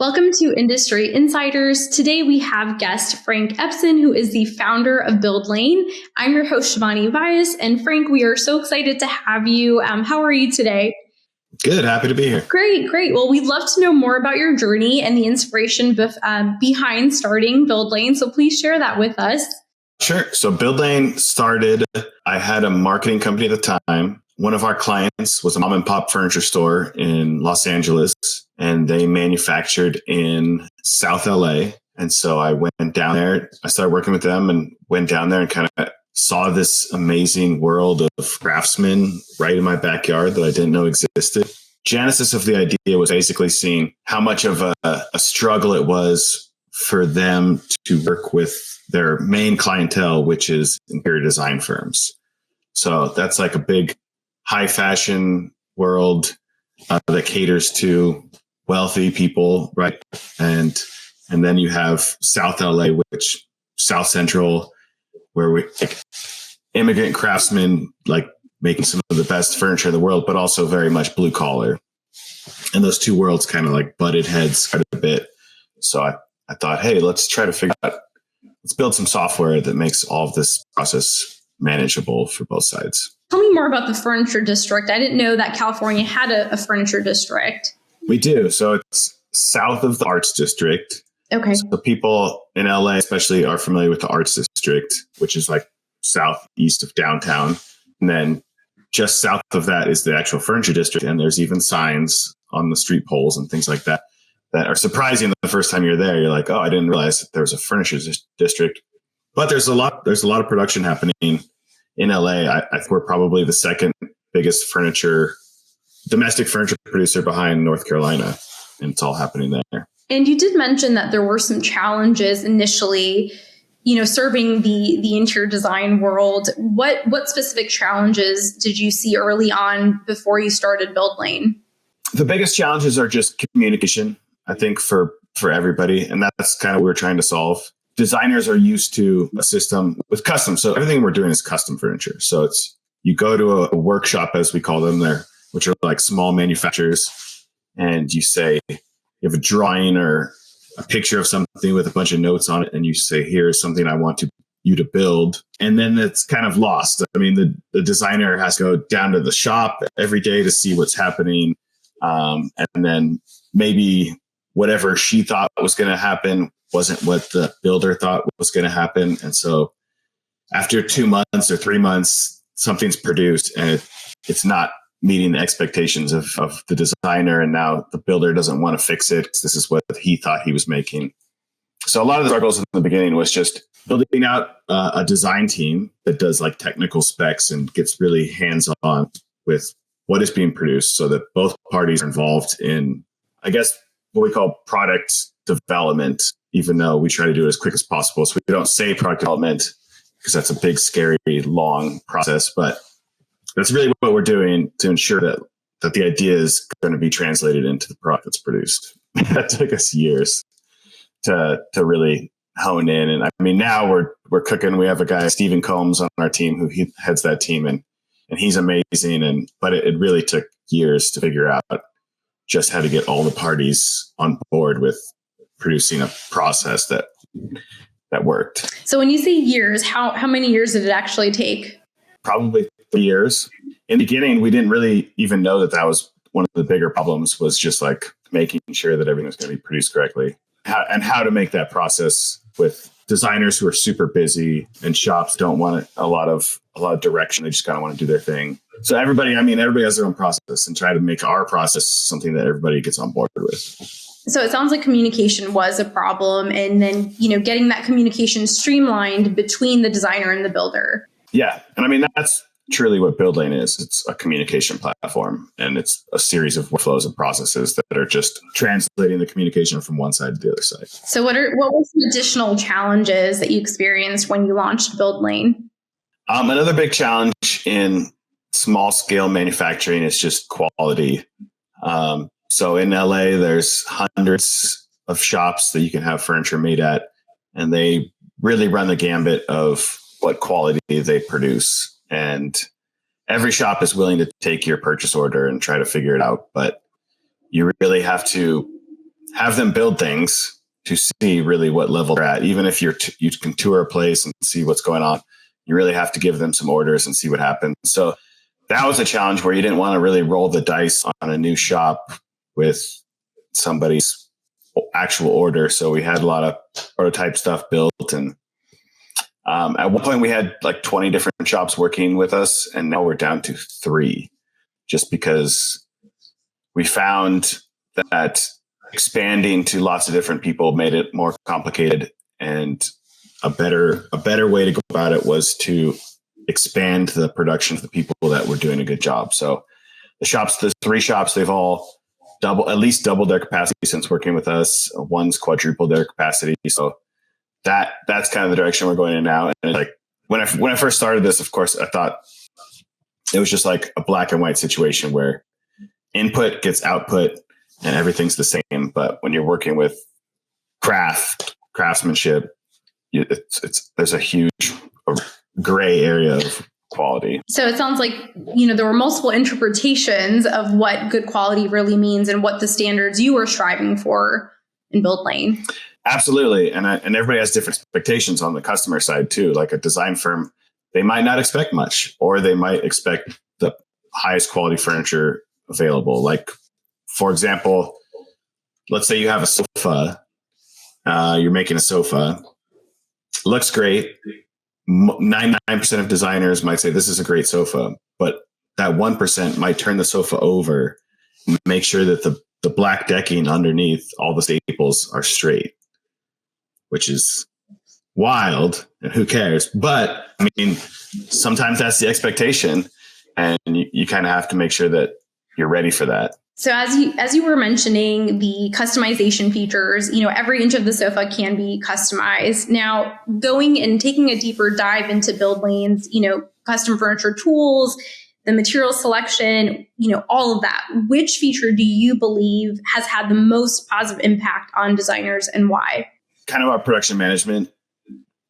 Welcome to Industry Insiders. Today we have guest Frank Eybsen, who is the founder of Buildlane. I'm your host, Shivani Vyas, and Frank, we are so excited to have you. How are you today? Good. Happy to be here. Great. Well, we'd love to know more about your journey and the inspiration behind starting Buildlane. So please share that with us. Sure. So Buildlane started, I had a marketing company at the time. One of our clients was a mom and pop furniture store in Los Angeles, and they manufactured in South LA. And so I went down there. I started working with them and went down there and kind of saw this amazing world of craftsmen right in my backyard that I didn't know existed. Genesis of the idea was basically seeing how much of a struggle it was for them to work with their main clientele, which is interior design firms. So that's like a big high fashion world that caters to wealthy people, right? And then you have South LA, which South Central, where we like immigrant craftsmen, like making some of the best furniture in the world, but also very much blue collar. And those two worlds kind of like butted heads quite a bit. So I thought, hey, let's try to figure out, let's build some software that makes all of this process manageable for both sides. Tell me more about the furniture district. I didn't know that California had a furniture district. We do. So it's south of the Arts District. Okay. So people in LA especially are familiar with the Arts District, which is like southeast of downtown. And then just south of that is the actual furniture district. And there's even signs on the street poles and things like that are surprising the first time you're there. You're like, oh, I didn't realize that there was a furniture district. But there's a lot of production happening in LA. I think we're probably the second biggest domestic furniture producer behind North Carolina. And it's all happening there. And you did mention that there were some challenges initially, serving the interior design world. What specific challenges did you see early on before you started Buildlane? The biggest challenges are just communication, I think, for everybody. And that's kind of what we're trying to solve. Designers are used to a system with custom. So everything we're doing is custom furniture. So you go to a workshop, as we call them there, which are like small manufacturers. And you say, you have a drawing or a picture of something with a bunch of notes on it. And you say, here's something I want you to build. And then it's kind of lost. I mean, the designer has to go down to the shop every day to see what's happening. And then maybe whatever she thought was going to happen wasn't what the builder thought was going to happen. And so after 2 months or 3 months, something's produced and it's not meeting the expectations of the designer. And now the builder doesn't want to fix it. This is what he thought he was making. So a lot of the struggles in the beginning was just building out a design team that does like technical specs and gets really hands-on with what is being produced so that both parties are involved in, I guess, what we call product development, even though we try to do it as quick as possible. So we don't say product development because that's a big, scary, long process. But that's really what we're doing to ensure that the idea is going to be translated into the product that's produced. That took us years to really hone in. And I mean, now we're cooking. We have a guy, Stephen Combs, on our team who heads that team, and he's amazing. But it really took years to figure out just how to get all the parties on board with producing a process that worked. So when you say years, how many years did it actually take? Probably 3 years. In the beginning, we didn't really even know that was one of the bigger problems, was just like making sure that everything was going to be produced correctly. How to make that process with designers who are super busy and shops don't want a lot of direction. They just kind of want to do their thing. So everybody has their own process, and try to make our process something that everybody gets on board with. So it sounds like communication was a problem, and then, getting that communication streamlined between the designer and the builder. Yeah. And I mean, that's truly what Buildlane is. It's a communication platform, and it's a series of workflows and processes that are just translating the communication from one side to the other side. So what were some additional challenges that you experienced when you launched Buildlane? Another big challenge in small scale manufacturing is just quality. So in LA, there's hundreds of shops that you can have furniture made at, and they really run the gambit of what quality they produce. And every shop is willing to take your purchase order and try to figure it out. But you really have to have them build things to see really what level they're at. Even if you can tour a place and see what's going on, you really have to give them some orders and see what happens. So that was a challenge where you didn't want to really roll the dice on a new shop with somebody's actual order. So we had a lot of prototype stuff built. And at one point we had like 20 different shops working with us. And now we're down to 3, just because we found that expanding to lots of different people made it more complicated, and a better way to go about it was to expand the production of the people that were doing a good job. So the 3 shops, they've all at least doubled their capacity since working with us. One's quadrupled their capacity. So that's kind of the direction we're going in now. And it's like when I first started this, of course, I thought it was just like a black and white situation where input gets output and everything's the same. But when you're working with craftsmanship, there's a huge gray area of quality. So it sounds like, there were multiple interpretations of what good quality really means and what the standards you were striving for in Buildlane. Absolutely. And everybody has different expectations on the customer side too. Like a design firm, they might not expect much, or they might expect the highest quality furniture available. Like, for example, let's say you have a sofa, you're making a sofa, looks great. 99% of designers might say this is a great sofa, but that 1% might turn the sofa over and make sure that the black decking underneath all the staples are straight, which is wild, and who cares? But I mean, sometimes that's the expectation, and you kind of have to make sure that you're ready for that. So as you were mentioning the customization features, every inch of the sofa can be customized. Now, going and taking a deeper dive into Buildlane's, custom furniture tools, the material selection, all of that, which feature do you believe has had the most positive impact on designers, and why? Kind of our production management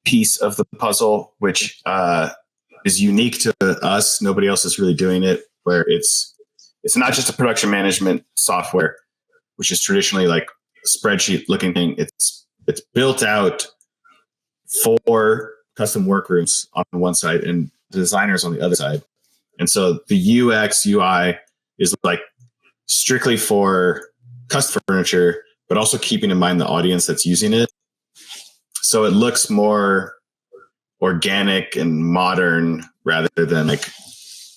piece of the puzzle, which is unique to us. Nobody else is really doing it, where it's not just a production management software, which is traditionally like a spreadsheet looking thing. It's built out for custom workrooms on one side and designers on the other side. And so the UX UI is like strictly for custom furniture, but also keeping in mind the audience that's using it. So it looks more organic and modern rather than like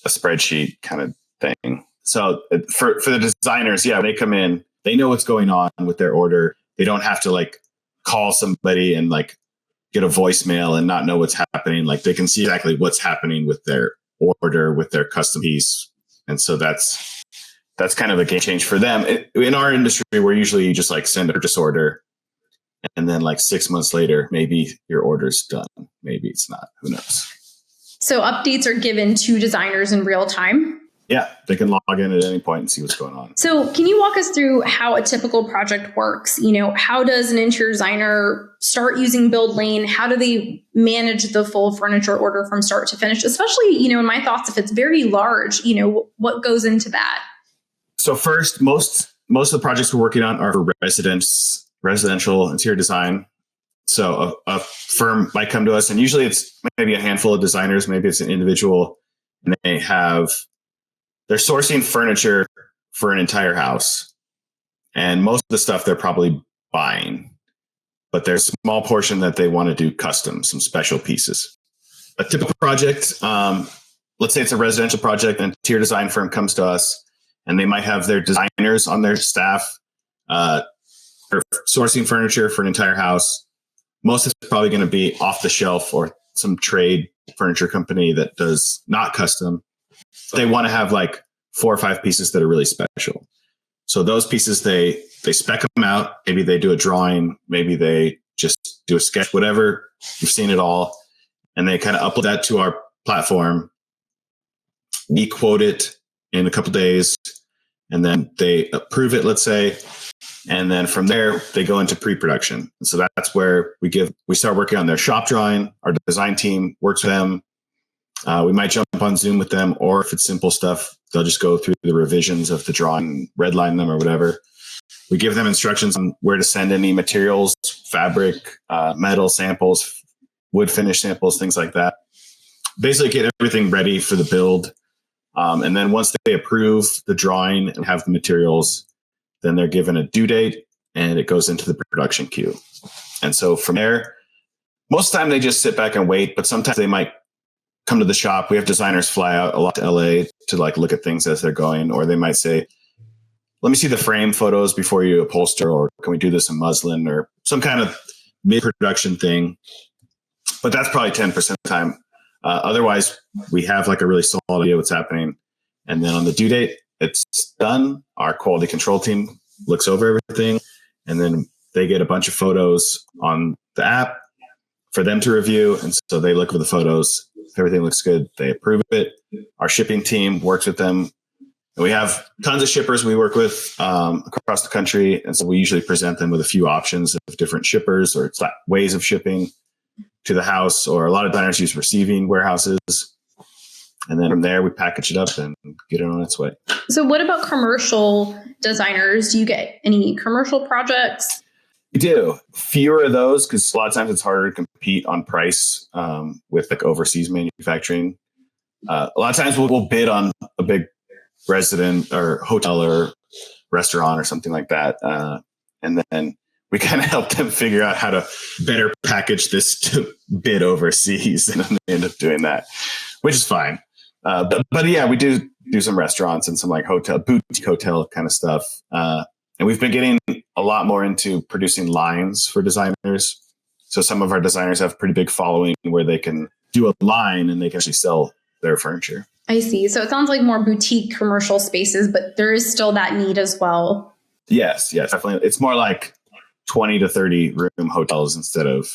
a spreadsheet kind of thing. So for the designers, when they come in, they know what's going on with their order. They don't have to like call somebody and like get a voicemail and not know what's happening. Like they can see exactly what's happening with their order, with their custom piece. And so that's kind of a game change for them. In our industry, we're usually just like send a purchase order, and then like 6 months later, maybe your order's done. Maybe it's not. Who knows? So updates are given to designers in real time. Yeah, they can log in at any point and see what's going on. So can you walk us through how a typical project works? How does an interior designer start using Buildlane? How do they manage the full furniture order from start to finish? Especially, in my thoughts, if it's very large, what goes into that? So first, most of the projects we're working on are for residential interior design. So a firm might come to us, and usually it's maybe a handful of designers, maybe it's an individual, and they're sourcing furniture for an entire house. And most of the stuff they're probably buying, but there's a small portion that they want to do custom, some special pieces. A typical project, let's say it's a residential project, an interior design firm comes to us, and they might have their designers on their staff for sourcing furniture for an entire house. Most of it's probably going to be off the shelf or some trade furniture company that does not custom. They want to have like 4 or 5 pieces that are really special. So those pieces, they spec them out. Maybe they do a drawing. Maybe they just do a sketch, whatever. You've seen it all. And they kind of upload that to our platform. We quote it in a couple of days, and then they approve it, let's say. And then from there, they go into pre-production. And so that's where we start working on their shop drawing. Our design team works with them. We might jump on Zoom with them, or if it's simple stuff, they'll just go through the revisions of the drawing, redline them or whatever. We give them instructions on where to send any materials, fabric, metal samples, wood finish samples, things like that. Basically get everything ready for the build. And then once they approve the drawing and have the materials, then they're given a due date and it goes into the production queue. And so from there, most of the time they just sit back and wait, but sometimes they might come to the shop. We have designers fly out a lot to LA to like look at things as they're going, or they might say, let me see the frame photos before you upholster, or can we do this in muslin or some kind of mid-production thing? But that's probably 10% of the time. Otherwise, we have like a really solid idea what's happening. And then on the due date, it's done. Our quality control team looks over everything. And then they get a bunch of photos on the app for them to review. And so they look over the photos. If everything looks good, they approve it. Our shipping team works with them. And we have tons of shippers we work with across the country. And so we usually present them with a few options of different shippers or ways of shipping to the house, or a lot of designers use receiving warehouses. And then from there, we package it up and get it on its way. So what about commercial designers? Do you get any commercial projects? We do. Fewer of those because a lot of times it's harder to compete on price with like overseas manufacturing. A lot of times we'll bid on a big resident or hotel or restaurant or something like that. And then we kind of help them figure out how to better package this to bid overseas. And then they end up doing that, which is fine. But yeah, we do some restaurants and some like boutique hotel kind of stuff. And we've been getting a lot more into producing lines for designers. So some of our designers have pretty big following where they can do a line and they can actually sell their furniture. I see. So it sounds like more boutique commercial spaces, but there is still that need as well. Yes, definitely. It's more like 20 to 30 room hotels instead of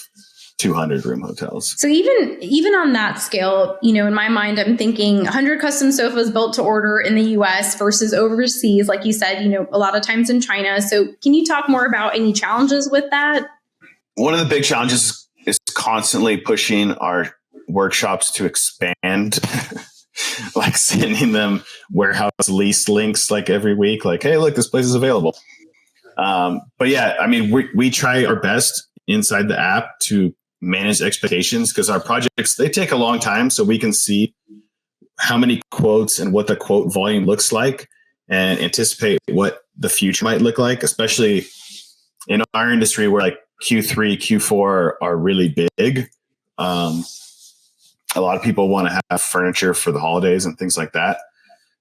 200 room hotels. So even on that scale, in my mind, I'm thinking 100 custom sofas built to order in the US versus overseas, like you said, a lot of times in China. So can you talk more about any challenges with that? One of the big challenges is constantly pushing our workshops to expand, like sending them warehouse lease links like every week, like, hey, look, this place is available. But yeah, I mean, we try our best inside the app to manage expectations because our projects, they take a long time. So we can see how many quotes and what the quote volume looks like and anticipate what the future might look like, especially in our industry where like Q3, Q4 are really big. A lot of people want to have furniture for the holidays and things like that.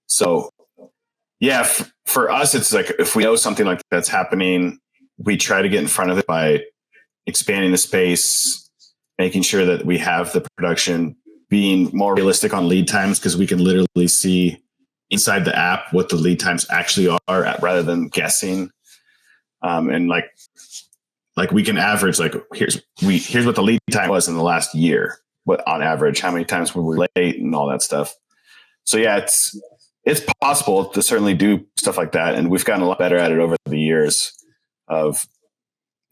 So yeah, for us, it's like if we know something like that's happening, we try to get in front of it by expanding the space, making sure that we have the production, being more realistic on lead times because we can literally see inside the app what the lead times actually are rather than guessing. And like we can average like here's what the lead time was in the last year. What on average, how many times were we late and all that stuff. So yeah, it's possible to certainly do stuff like that. And we've gotten a lot better at it over the years of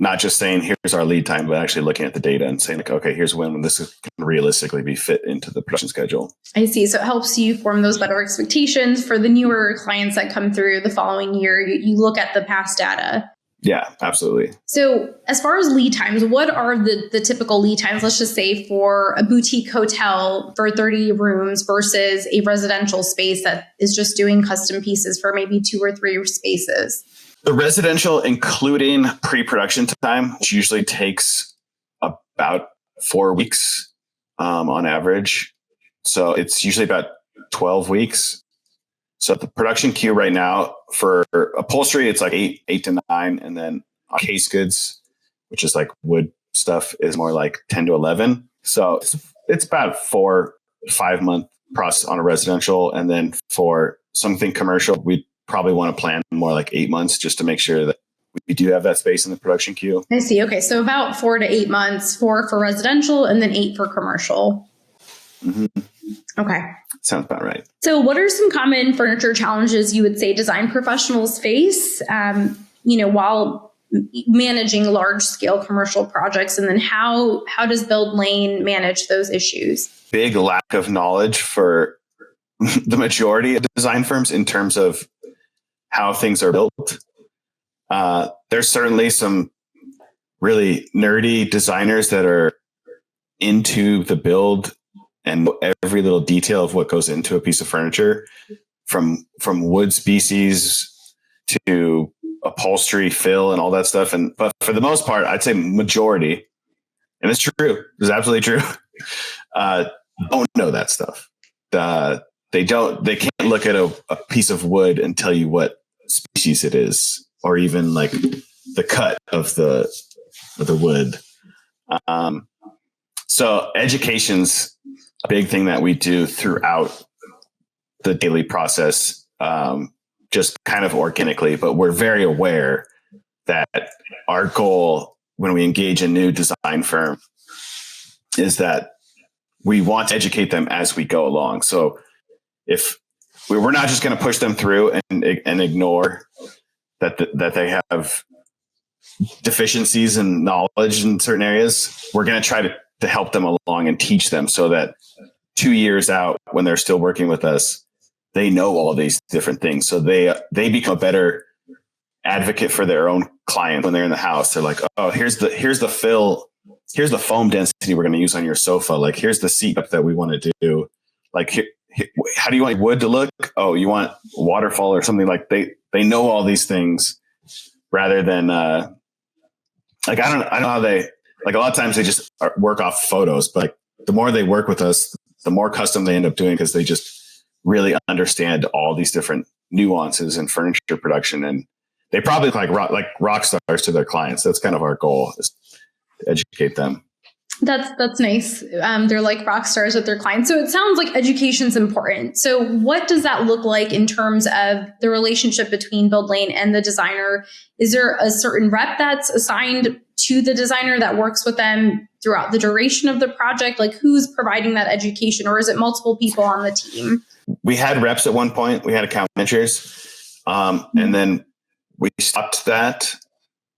not just saying, here's our lead time, but actually looking at the data and saying like, okay, here's when this can realistically be fit into the production schedule. I see. So it helps you form those better expectations for the newer clients that come through the following year. You look at the past data. Yeah, absolutely. So as far as lead times, what are the typical lead times, let's just say for a boutique hotel for 30 rooms versus a residential space that is just doing custom pieces for maybe 2 or 3 spaces? The residential, including pre-production time, which usually takes about 4 weeks on average. So it's usually about 12 weeks. So the production queue right now for upholstery, it's like 8 to 9. And then case goods, which is like wood stuff, is more like 10 to 11. So it's about 4 to 5 month process on a residential. And then for something commercial, we probably want to plan more like 8 months just to make sure that we do have that space in the production queue. I see. Okay. So about 4 to 8 months, 4 for residential and then 8 for commercial. Mm-hmm. Okay. Sounds about right. So what are some common furniture challenges you would say design professionals face, while managing large scale commercial projects? And then how does Buildlane manage those issues? Big lack of knowledge for the majority of design firms in terms of how things are built. There's certainly some really nerdy designers that are into the build and know every little detail of what goes into a piece of furniture, from wood species to upholstery, fill, and all that stuff. But for the most part, I'd say majority, and it's true, it's absolutely true, don't know that stuff. They can't look at a piece of wood and tell you what species it is, or even like the cut of the wood. So education's a big thing that we do throughout the daily process, just kind of organically, but we're very aware that our goal when we engage a new design firm is that we want to educate them as we go along. So if we're not just going to push them through and ignore that they have deficiencies in knowledge in certain areas, we're going to try to help them along and teach them so that 2 years out, when they're still working with us, they know all these different things. So they become a better advocate for their own client when they're in the house. They're like, oh, here's the fill, here's the foam density we're going to use on your sofa. Like, here's the seat up that we want to do. Like, how do you want wood to look? Oh, you want waterfall or something. Like they know all these things rather than like, I don't know how they, like, a lot of times they just work off photos, but like, the more they work with us, the more custom they end up doing, because they just really understand all these different nuances in furniture production, and they probably like rock stars to their clients. That's kind of our goal, is to educate them. That's nice. They're like rock stars with their clients. So it sounds like education's important. So what does that look like in terms of the relationship between Buildlane and the designer? Is there a certain rep that's assigned to the designer that works with them throughout the duration of the project? Like, who's providing that education, or is it multiple people on the team? We had reps at one point. We had account managers, and then we stopped that.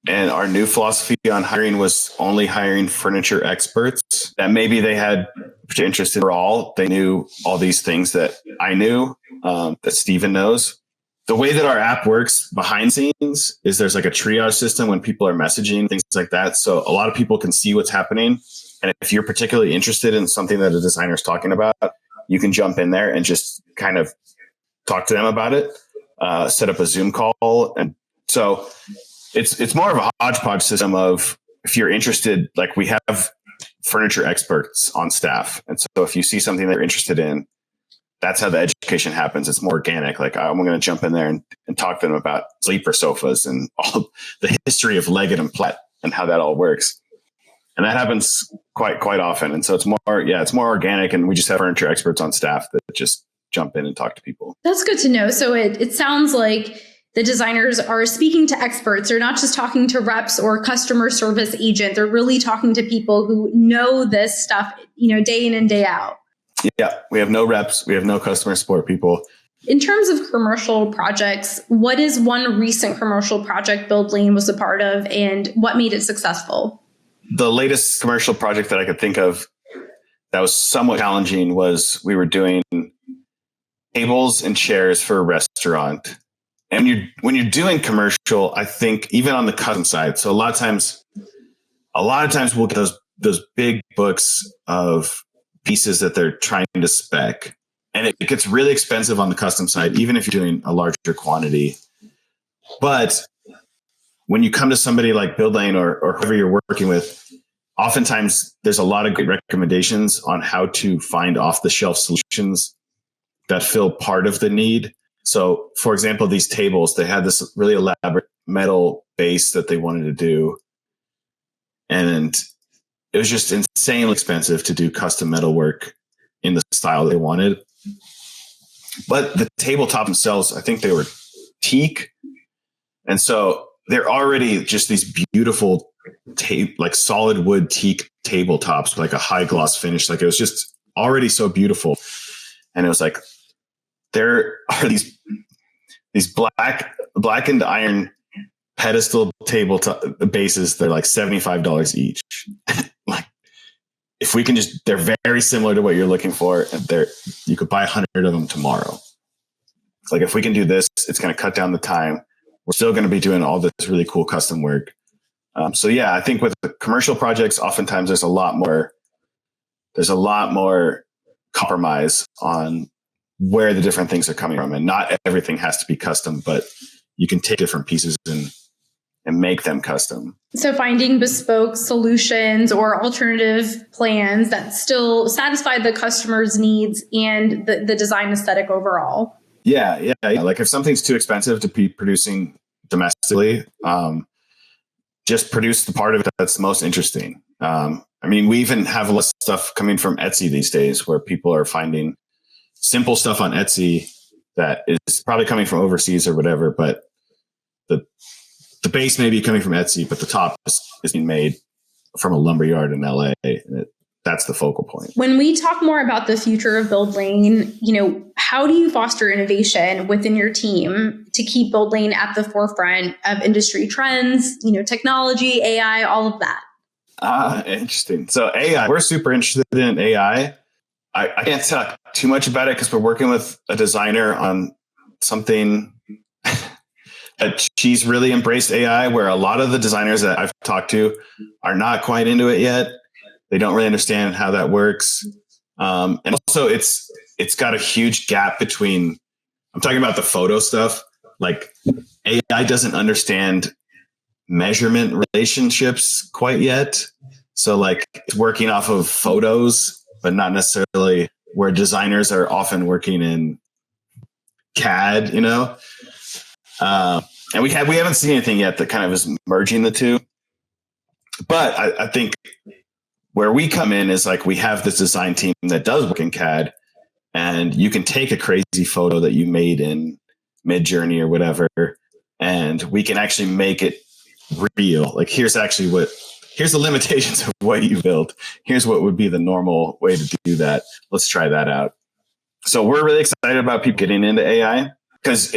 And our new philosophy on hiring was only hiring furniture experts that maybe they had interest in all. They knew all these things that I knew, that Steven knows. The way that our app works behind scenes is there's like a triage system when people are messaging, things like that. So a lot of people can see what's happening. And if you're particularly interested in something that a designer is talking about, you can jump in there and just kind of talk to them about it, set up a Zoom call. And so it's more of a hodgepodge system of, if you're interested, like, we have furniture experts on staff. And so if you see something that you're interested in, that's how the education happens. It's more organic. Like, I'm going to jump in there and talk to them about sleeper sofas and all the history of Leggett and Platt and how that all works. And that happens quite often. And so it's more organic, and we just have furniture experts on staff that just jump in and talk to people. That's good to know. So it sounds like the designers are speaking to experts. They're not just talking to reps or customer service agent. They're really talking to people who know this stuff, day in and day out. Yeah, we have no reps. We have no customer support people. In terms of commercial projects, what is one recent commercial project Buildlane was a part of, and what made it successful? The latest commercial project that I could think of that was somewhat challenging was, we were doing tables and chairs for a restaurant. And when you're doing commercial, I think even on the custom side, so a lot of times we'll get those big books of pieces that they're trying to spec, and it gets really expensive on the custom side, even if you're doing a larger quantity. But when you come to somebody like Buildlane or whoever you're working with, oftentimes there's a lot of great recommendations on how to find off-the-shelf solutions that fill part of the need. So, for example, these tables, they had this really elaborate metal base that they wanted to do. And it was just insanely expensive to do custom metal work in the style they wanted. But the tabletop themselves, I think they were teak. And so they're already just these beautiful like solid wood teak tabletops with like a high gloss finish. Like, it was just already so beautiful. And it was like, there are these blackened iron pedestal tabletop bases. They're like $75 each. Like, if we can they're very similar to what you're looking for, and you could buy 100 of them tomorrow. It's like, if we can do this, it's going to cut down the time. we're still going to be doing all this really cool custom work. So yeah, I think with the commercial projects, oftentimes there's a lot more compromise on where the different things are coming from, and not everything has to be custom, but you can take different pieces and make them custom. So finding bespoke solutions or alternative plans that still satisfy the customer's needs and the design aesthetic overall. Yeah. Like if something's too expensive to be producing domestically, just produce the part of it that's most interesting. I mean, we even have a lot of stuff coming from Etsy these days where people are finding simple stuff on Etsy that is probably coming from overseas or whatever, but the base may be coming from Etsy, but the top is being made from a lumberyard in LA. And that's the focal point. When we talk more about the future of Buildlane, how do you foster innovation within your team to keep Buildlane at the forefront of industry trends, technology, AI, all of that? Interesting. So AI, we're super interested in AI. I can't talk too much about it because we're working with a designer on something that she's really embraced AI, where a lot of the designers that I've talked to are not quite into it yet. They don't really understand how that works. And also it's got a huge gap between, I'm talking about the photo stuff. Like AI doesn't understand measurement relationships quite yet. So like it's working off of photos, but not necessarily where designers are often working in CAD, and we haven't seen anything yet that kind of is merging the two. But I think where we come in is like we have this design team that does work in CAD, and you can take a crazy photo that you made in Midjourney or whatever, and we can actually make it real. Like here's the limitations of what you built. Here's what would be the normal way to do that. Let's try that out. So we're really excited about people getting into AI because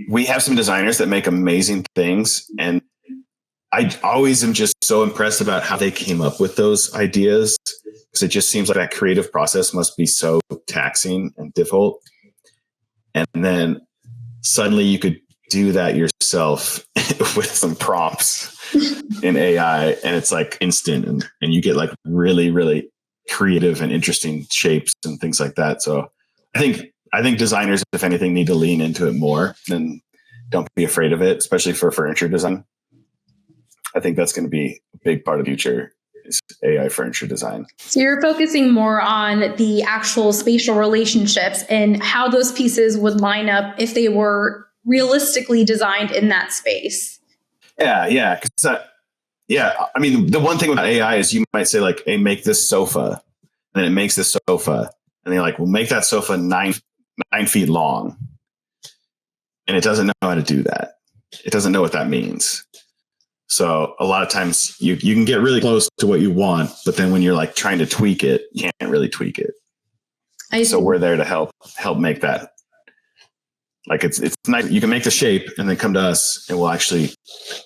we have some designers that make amazing things, and I always am just so impressed about how they came up with those ideas, because it just seems like that creative process must be so taxing and difficult. And then suddenly you could do that yourself with some prompts in AI, and it's like instant, and you get like really, really creative and interesting shapes and things like that. So I think designers, if anything, need to lean into it more and don't be afraid of it, especially for furniture design. I think that's going to be a big part of the future is AI furniture design. So you're focusing more on the actual spatial relationships and how those pieces would line up if they were realistically designed in that space. Yeah. I mean, the one thing about AI is you might say like, hey, make this sofa. And then it makes this sofa. And they're like, well, make that sofa 9 feet long. And it doesn't know how to do that. It doesn't know what that means. So a lot of times you can get really close to what you want, but then when you're like trying to tweak it, you can't really tweak it. So we're there to help make that. Like it's nice. You can make the shape and then come to us and we'll actually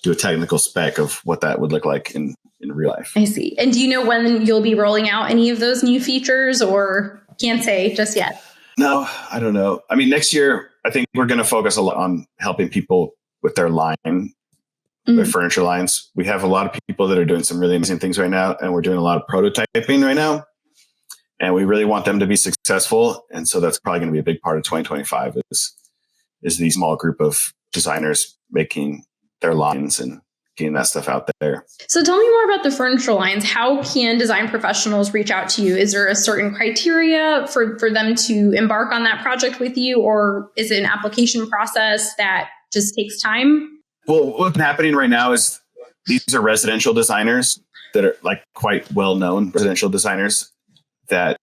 do a technical spec of what that would look like in real life. I see. And do you know when you'll be rolling out any of those new features, or can't say just yet? No, I don't know. I mean, next year, I think we're going to focus a lot on helping people with their line, their furniture lines. We have a lot of people that are doing some really amazing things right now, and we're doing a lot of prototyping right now. And we really want them to be successful. And so that's probably going to be a big part of 2025 is the small group of designers making their lines and getting that stuff out there. So tell me more about the furniture lines. How can design professionals reach out to you? Is there a certain criteria for them to embark on that project with you? Or is it an application process that just takes time? Well, what's happening right now is these are residential designers that are like quite well-known residential designers that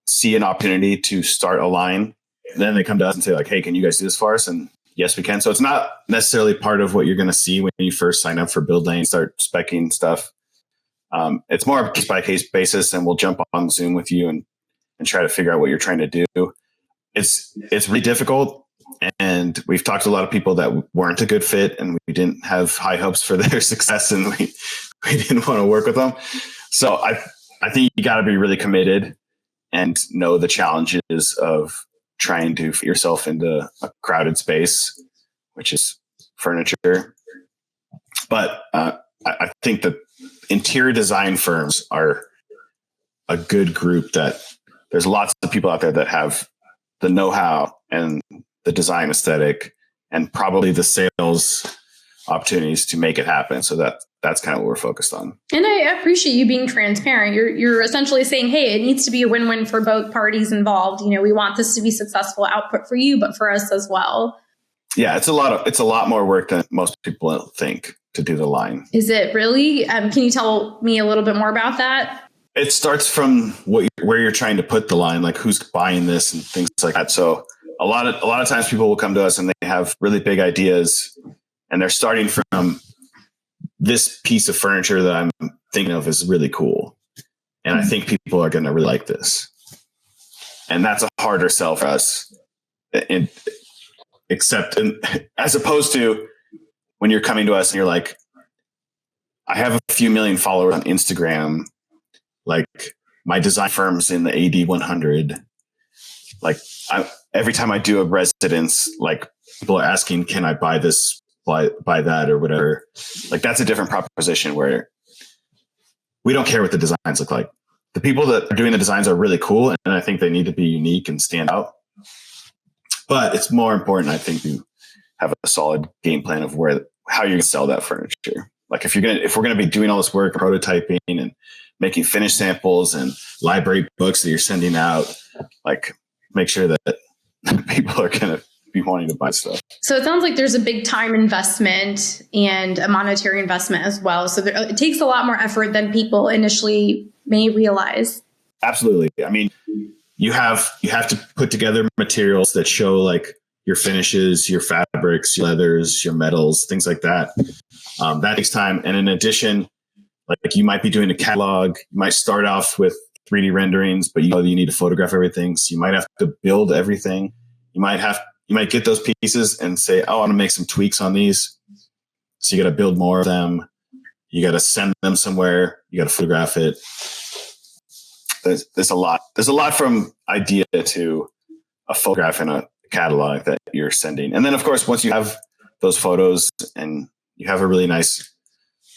see an opportunity to start a line. Then they come to us and say like, hey, can you guys do this for us? And yes, we can. So it's not necessarily part of what you're going to see when you first sign up for Buildlane, start speccing stuff. It's more of a case-by-case basis, and we'll jump on Zoom with you and try to figure out what you're trying to do. It's really difficult, and we've talked to a lot of people that weren't a good fit, and we didn't have high hopes for their success, and we didn't want to work with them. So I think you got to be really committed and know the challenges of trying to fit yourself into a crowded space which is furniture. But I think that interior design firms are a good group. That there's lots of people out there that have the know-how and the design aesthetic and probably the sales opportunities to make it happen. So that's kind of what we're focused on. And I appreciate you being transparent. You're essentially saying, hey, it needs to be a win-win for both parties involved. We want this to be successful output for you, but for us as well. Yeah, it's a lot more work than most people think to do the line. Is it really? Can you tell me a little bit more about that? It starts from where you're trying to put the line, like who's buying this and things like that. So a lot of times people will come to us and they have really big ideas, and they're starting from this piece of furniture that I'm thinking of is really cool, and I think people are going to really like this. And that's a harder sell for us, as opposed to when you're coming to us and you're like, I have a few million followers on Instagram. Like my design firm's in the AD 100. Like every time I do a residence, like people are asking, can I buy this, buy that or whatever? Like that's a different proposition where we don't care what the designs look like. The people that are doing the designs are really cool, and I think they need to be unique and stand out. But it's more important, I think, to have a solid game plan of how you're going to sell that furniture. Like if we're going to be doing all this work, prototyping and making finished samples and library books that you're sending out, like make sure that people are going to be wanting to buy stuff. So it sounds like there's a big time investment and a monetary investment as well. So it takes a lot more effort than people initially may realize. Absolutely. I mean, you have to put together materials that show like your finishes, your fabrics, your leathers, your metals, things like that. That takes time. And in addition, like you might be doing a catalog. You might start off with 3D renderings, but you need to photograph everything. So you might have to build everything. You might get those pieces and say, oh, I want to make some tweaks on these. So you got to build more of them. You got to send them somewhere. You got to photograph it. There's a lot from idea to a photograph and a catalog that you're sending. And then of course, once you have those photos and you have a really nice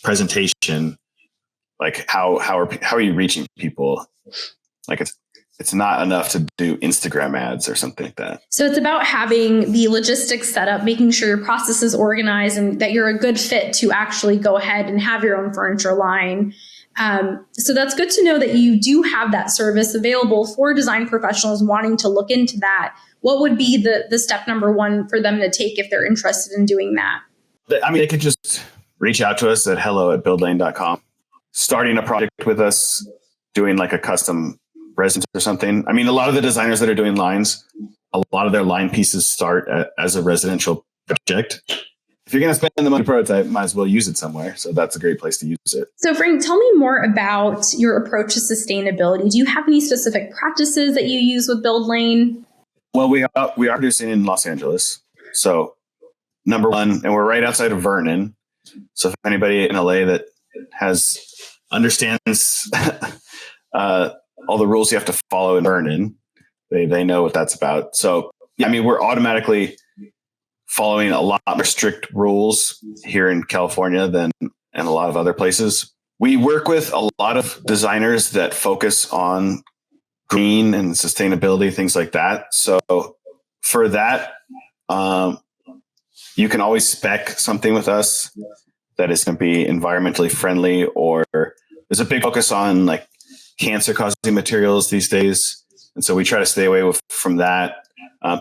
presentation, like how are you reaching people? Like it's not enough to do Instagram ads or something like that. So it's about having the logistics set up, making sure your process is organized and that you're a good fit to actually go ahead and have your own furniture line. So that's good to know that you do have that service available for design professionals wanting to look into that. What would be the step number one for them to take if they're interested in doing that? I mean, they could just reach out to us at hello@buildlane.com, starting a project with us, doing like a custom residence or something. I mean, a lot of the designers that are doing lines, a lot of their line pieces start as a residential project. If you're going to spend the money prototype, might as well use it somewhere. So that's a great place to use it. So Frank, tell me more about your approach to sustainability. Do you have any specific practices that you use with Buildlane? Well, we are producing in Los Angeles. So number one, and we're right outside of Vernon. So if anybody in LA that understands all the rules you have to follow in Vernon, they know what that's about. So, yeah, I mean, we're automatically following a lot more strict rules here in California than in a lot of other places. We work with a lot of designers that focus on green and sustainability, things like that. So for that, you can always spec something with us that is going to be environmentally friendly, or there's a big focus on like cancer causing materials these days. And so we try to stay away from that.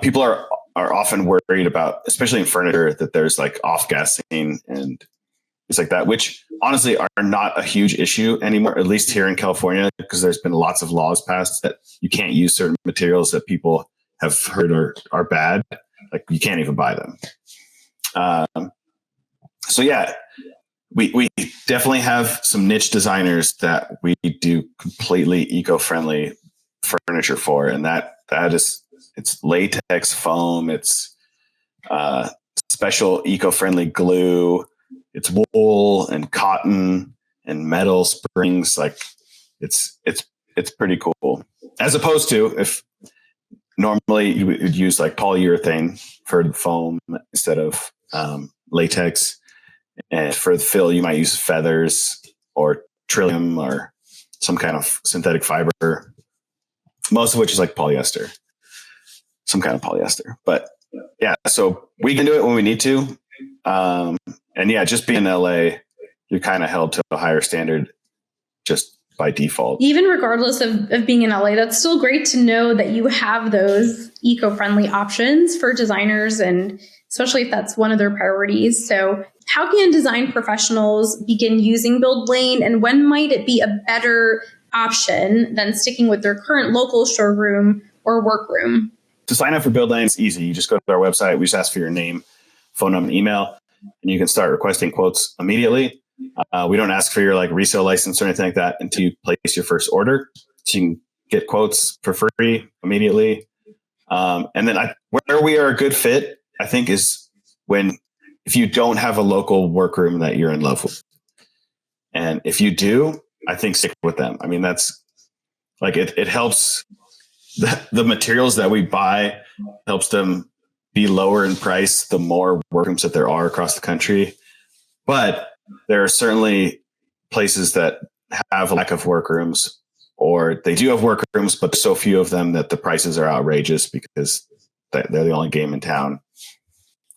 People are often worried about, especially in furniture, that there's like off-gassing and things like that, which honestly are not a huge issue anymore, at least here in California, because there's been lots of laws passed that you can't use certain materials that people have heard are bad. Like you can't even buy them. So yeah, we definitely have some niche designers that we do completely eco-friendly furniture for. And that is, it's latex foam. It's special eco-friendly glue. It's wool and cotton and metal springs. Like it's pretty cool. As opposed to if normally you would use like polyurethane for the foam instead of latex. And for the fill, you might use feathers or trillium or some kind of synthetic fiber, most of which is like polyester, some kind of polyester. But yeah, so we can do it when we need to. And yeah, just being in LA, you're kind of held to a higher standard just by default. Even regardless of being in LA, that's still great to know that you have those eco-friendly options for designers, and especially if that's one of their priorities. So how can design professionals begin using Buildlane, and when might it be a better option than sticking with their current local showroom or workroom? To sign up for Buildlane, it's easy. You just go to our website. We just ask for your name, phone number, and email, and you can start requesting quotes immediately. We don't ask for your like resale license or anything like that until you place your first order. So you can get quotes for free immediately. And then where we are a good fit, I think, is if you don't have a local workroom that you're in love with. And if you do, I think stick with them. I mean, that's like, it helps the materials that we buy, helps them be lower in price the more workrooms that there are across the country. But there are certainly places that have a lack of workrooms, or they do have workrooms, but so few of them that the prices are outrageous because they're the only game in town.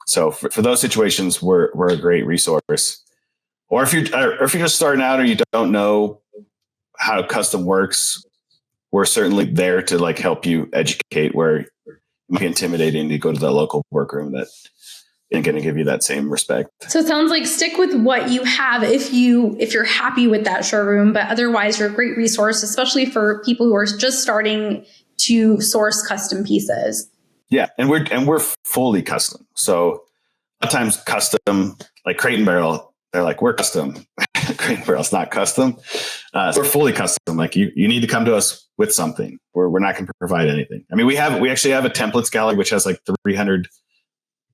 So for those situations, we're a great resource. Or if you're just starting out or you don't know how custom works, we're certainly there to like help you educate where it might be intimidating to go to the local workroom that isn't going to give you that same respect. So it sounds like stick with what you have if you're happy with that showroom, but otherwise you're a great resource, especially for people who are just starting to source custom pieces. Yeah, and we're fully custom. So a lot of times custom, like Crate and Barrel, they're like, we're custom. Crate and Barrel's not custom. So we're fully custom. Like you need to come to us with something. We're not going to provide anything. I mean, we actually have a templates gallery which has like 300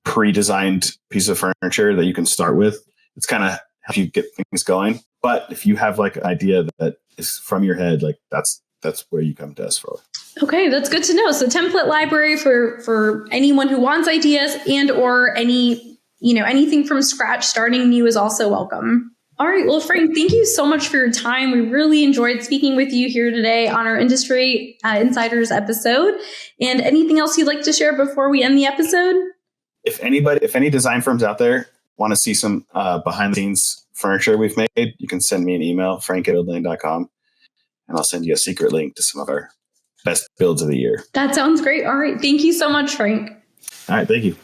pre-designed pieces of furniture that you can start with. It's kind of help you get things going. But if you have like an idea that is from your head, like that's where you come to us for. Okay, that's good to know. So template library for anyone who wants ideas and or anything from scratch, starting new is also welcome. All right. Well, Frank, thank you so much for your time. We really enjoyed speaking with you here today on our Industry Insiders episode. And anything else you'd like to share before we end the episode? If any design firms out there want to see some behind the scenes furniture we've made, you can send me an email, frank@buildlane.com, and I'll send you a secret link to some of our best builds of the year. That sounds great. All right. Thank you so much, Frank. All right. Thank you.